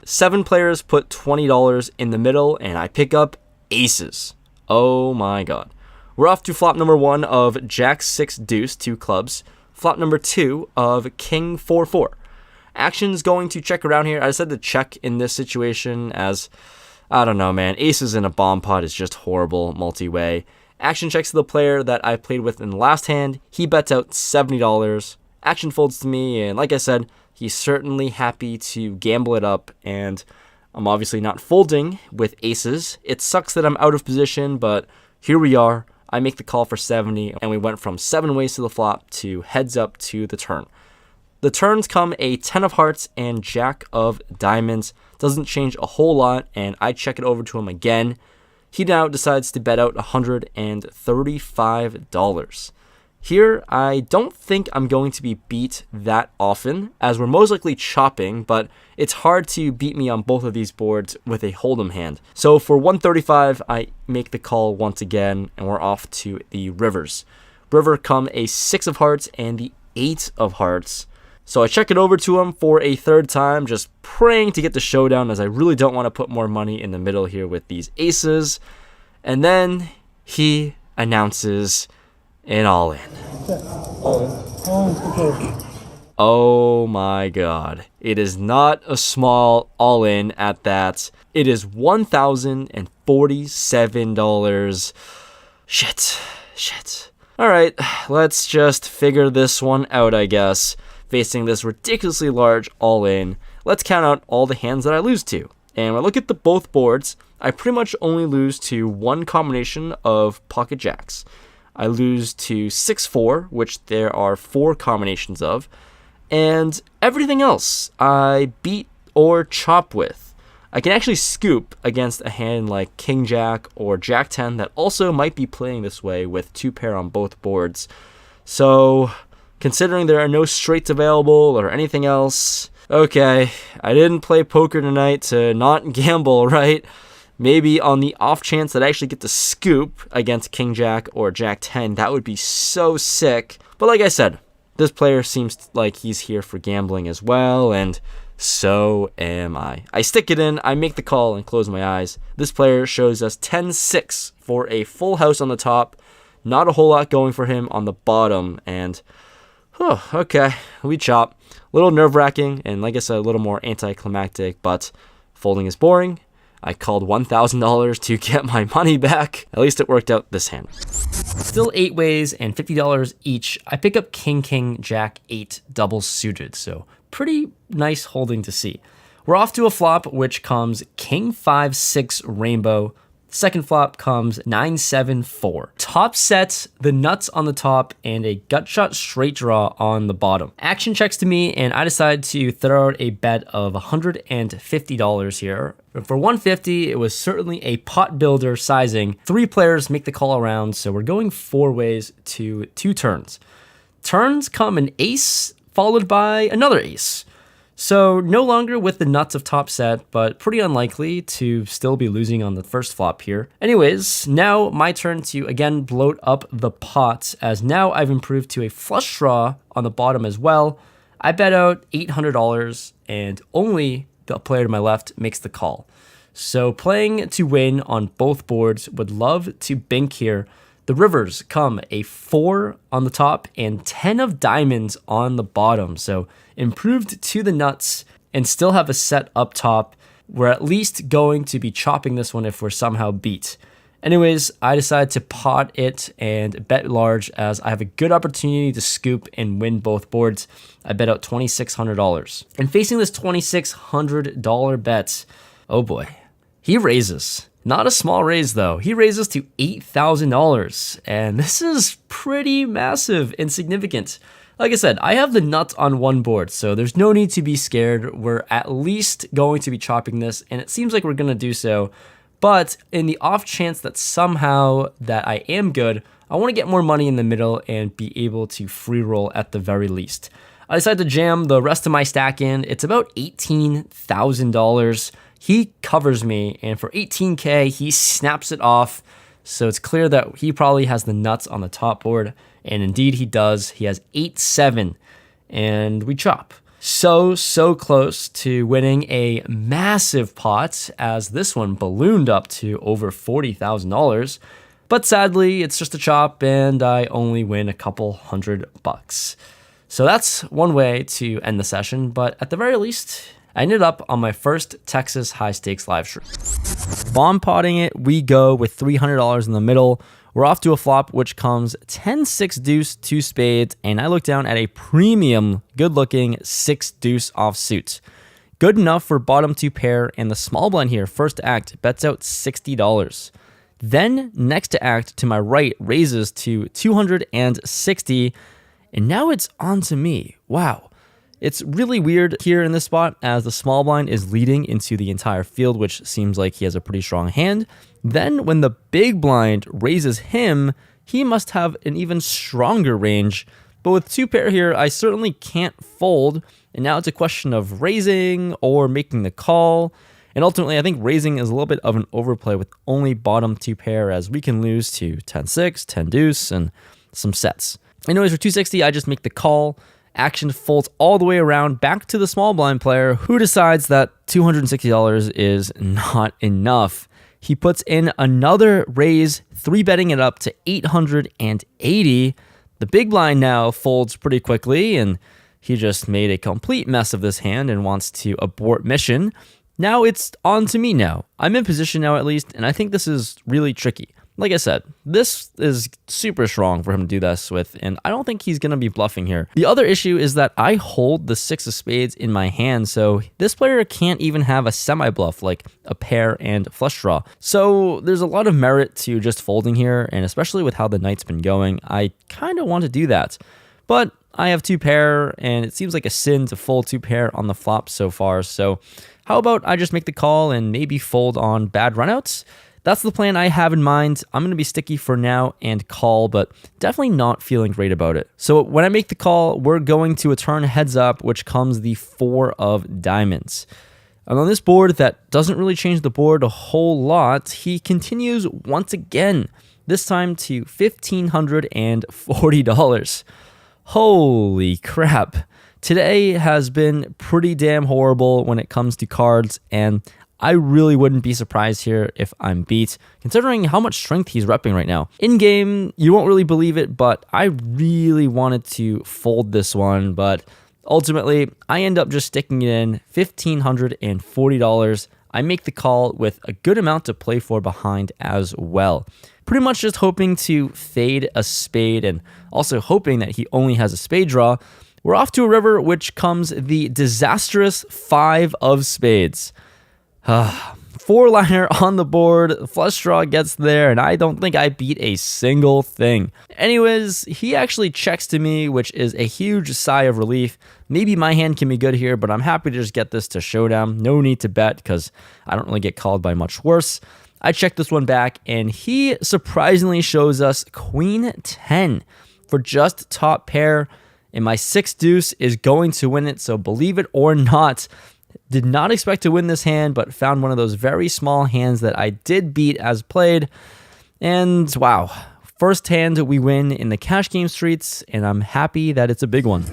7 players put $20 in the middle, and I pick up aces. Oh my god. We're off to flop number 1 of Jack 6 deuce, 2 clubs. Flop number 2 of King 4-4. Action's going to check around here. I said to check in this situation as, I don't know, man. Aces in a bomb pot is just horrible multi-way. Action checks to the player that I played with in the last hand. He bets out $70. Action folds to me, and like I said, he's certainly happy to gamble it up, and I'm obviously not folding with aces. It sucks that I'm out of position, but here we are. I make the call for 70, and we went from 7 ways to the flop to heads up to the turn. The turns come a 10 of hearts and Jack of diamonds. Doesn't change a whole lot, and I check it over to him again. He now decides to bet out $135. Here, I don't think I'm going to be beat that often, as we're most likely chopping, but it's hard to beat me on both of these boards with a hold'em hand. So for 135, I make the call once again, and we're off to the rivers. River come a 6 of hearts and the 8 of hearts. So I check it over to him for a third time, just praying to get the showdown, as I really don't want to put more money in the middle here with these aces. And then he announces an all-in. Oh my god. It is not a small all-in at that. It is $1,047. Shit. Alright, let's just figure this one out, I guess. Facing this ridiculously large all-in, let's count out all the hands that I lose to. And when I look at the both boards, I pretty much only lose to one combination of pocket jacks. I lose to 6-4, which there are 4 combinations of, and everything else I beat or chop with. I can actually scoop against a hand like King Jack or Jack 10 that also might be playing this way with 2 pair on both boards. So, considering there are no straights available or anything else, okay, I didn't play poker tonight to not gamble, right? Maybe on the off chance that I actually get to scoop against King Jack or Jack 10, that would be so sick. But like I said, this player seems like he's here for gambling as well, and so am I. I stick it in, I make the call, and close my eyes. This player shows us 10-6 for a full house on the top. Not a whole lot going for him on the bottom, and okay, we chop. A little nerve-wracking, and like I said, a little more anticlimactic, but folding is boring. I called $1,000 to get my money back. At least it worked out this hand. Still 8 ways and $50 each. I pick up King, Jack 8 double suited, so pretty nice holding to see. We're off to a flop, which comes King 5-6 rainbow. Second flop comes 9-7-4. Top set, the nuts on the top, and a gut shot straight draw on the bottom. Action checks to me, and I decide to throw out a bet of $150 here. For $150, it was certainly a pot builder sizing. 3 players make the call around, so we're going 4 ways to 2 turns. Turns come an ace, followed by another ace. So no longer with the nuts of top set, but pretty unlikely to still be losing on the first flop here. Anyways, now my turn to again bloat up the pot, as now I've improved to a flush draw on the bottom as well. I bet out $800, and only the player to my left makes the call. So playing to win on both boards, would love to bink here. The rivers come a 4 on the top and 10 of diamonds on the bottom. So improved to the nuts and still have a set up top. We're at least going to be chopping this one if we're somehow beat. Anyways, I decided to pot it and bet large, as I have a good opportunity to scoop and win both boards. I bet out $2,600. And facing this $2,600 bet, oh boy, he raises. Not a small raise though. He raises to $8,000, and this is pretty massive and significant. Like I said, I have the nuts on one board, so there's no need to be scared. We're at least going to be chopping this, and it seems like we're going to do so. But in the off chance that somehow that I am good, I want to get more money in the middle and be able to free roll at the very least. I decided to jam the rest of my stack in. It's about $18,000. He covers me, and for 18K, he snaps it off. So it's clear that he probably has the nuts on the top board, and indeed he does. He has 8-7, and we chop. So close to winning a massive pot, as this one ballooned up to over $40,000. But sadly, it's just a chop and I only win a couple $100. So that's one way to end the session, but at the very least, I ended up on my first Texas high stakes live stream. Bomb potting it, we go with $300 in the middle. We're off to a flop, which comes 10-6 deuce, 2 spades, and I look down at a premium, good-looking 6 deuce offsuit. Good enough for bottom 2 pair, and the small blind here, first act, bets out $60. Then, next to act, to my right, raises to $260, and now it's on to me. Wow. It's really weird here in this spot, as the small blind is leading into the entire field, which seems like he has a pretty strong hand. Then when the big blind raises him, he must have an even stronger range. But with 2 pair here, I certainly can't fold, and now it's a question of raising or making the call. And ultimately, I think raising is a little bit of an overplay with only bottom 2 pair, as we can lose to 10-6, 10 deuce, and some sets. Anyways, for 260, I just make the call. Action folds all the way around back to the small blind player, who decides that $260 is not enough. He puts in another raise, 3-betting it up to $880. The big blind now folds pretty quickly, and he just made a complete mess of this hand and wants to abort mission. Now it's on to me now. I'm in position now at least, and I think this is really tricky. Like I said, this is super strong for him to do this with, and I don't think he's going to be bluffing here. The other issue is that I hold the 6 of spades in my hand, so this player can't even have a semi-bluff like a pair and flush draw. So there's a lot of merit to just folding here, and especially with how the night's been going, I kind of want to do that. But I have 2 pair, and it seems like a sin to fold 2 pair on the flop so far, so how about I just make the call and maybe fold on bad runouts? That's the plan I have in mind. I'm going to be sticky for now and call, but definitely not feeling great about it. So when I make the call, we're going to a turn heads up, which comes the 4 of diamonds. And on this board that doesn't really change the board a whole lot, he continues once again, this time to $1,540. Holy crap. Today has been pretty damn horrible when it comes to cards, and I really wouldn't be surprised here if I'm beat, considering how much strength he's repping right now. In-game, you won't really believe it, but I really wanted to fold this one, but ultimately, I end up just sticking it in, $1,540. I make the call with a good amount to play for behind as well. Pretty much just hoping to fade a spade and also hoping that he only has a spade draw. We're off to a river, which comes the disastrous 5 of spades. 4-liner on the board, flush draw gets there, and I don't think I beat a single thing. Anyways, he actually checks to me, which is a huge sigh of relief. Maybe my hand can be good here, but I'm happy to just get this to showdown. No need to bet, because I don't really get called by much worse. I check this one back, and he surprisingly shows us Queen 10 for just top pair, and my 6 deuce is going to win it, so believe it or not, did not expect to win this hand, but found one of those very small hands that I did beat as played. And wow, first hand we win in the cash game streets, and I'm happy that it's a big one.